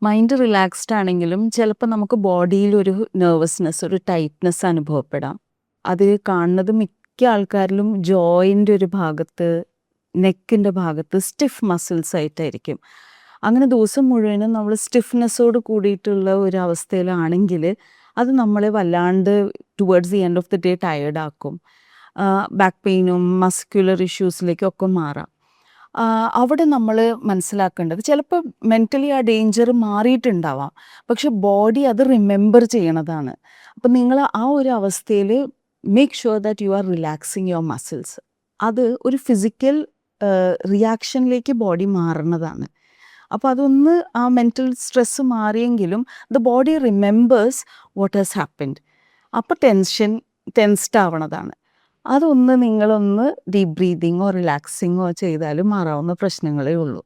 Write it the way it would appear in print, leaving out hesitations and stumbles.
Mind relaxed ആണെങ്കിലും ചിലപ്പോൾ നമുക്ക് ബോഡിയിലൊരു നെർവസ്നെസ്, ഒരു ടൈറ്റ്നെസ് അനുഭവപ്പെടാം. അത് കാണുന്നത് മിക്ക ആൾക്കാരിലും ജോയിൻ്റെ ഒരു ഭാഗത്ത്, നെക്കിൻ്റെ ഭാഗത്ത് സ്റ്റിഫ് മസിൽസ് ആയിട്ടായിരിക്കും. അങ്ങനെ ദിവസം മുഴുവനും നമ്മൾ സ്റ്റിഫ്നെസ്സോട് കൂടിയിട്ടുള്ള ഒരു അവസ്ഥയിലാണെങ്കിൽ അത് നമ്മളെ വല്ലാണ്ട് towards the end of the day tired ആക്കും. ബാക്ക് പെയിനും മസ്ക്യുലർ ഇഷ്യൂസിലേക്കൊക്കെ മാറാം. അവിടെ നമ്മൾ മനസ്സിലാക്കേണ്ടത് ചിലപ്പോൾ മെൻ്റലി ആ ഡേഞ്ചർ മാറിയിട്ടുണ്ടാവാം. പക്ഷെ ബോഡി അത് റിമെമ്പർ ചെയ്യണതാണ്. അപ്പം നിങ്ങൾ ആ ഒരു അവസ്ഥയിൽ make sure that you are relaxing your muscles. അത് ഒരു ഫിസിക്കൽ റിയാക്ഷനിലേക്ക് ബോഡി മാറുന്നതാണ്. അപ്പോൾ അതൊന്ന് ആ മെൻ്റൽ സ്ട്രെസ്സ് മാറിയെങ്കിലും the body remembers what has happened. അപ്പോൾ ടെൻസ്ഡ് ആവണതാണ്. അതൊന്ന് നിങ്ങളൊന്ന് ഡീപ്പ് ബ്രീതിങ്ങോ റിലാക്സിങ്ങോ ചെയ്താലും മാറാവുന്ന പ്രശ്നങ്ങളേ ഉള്ളൂ.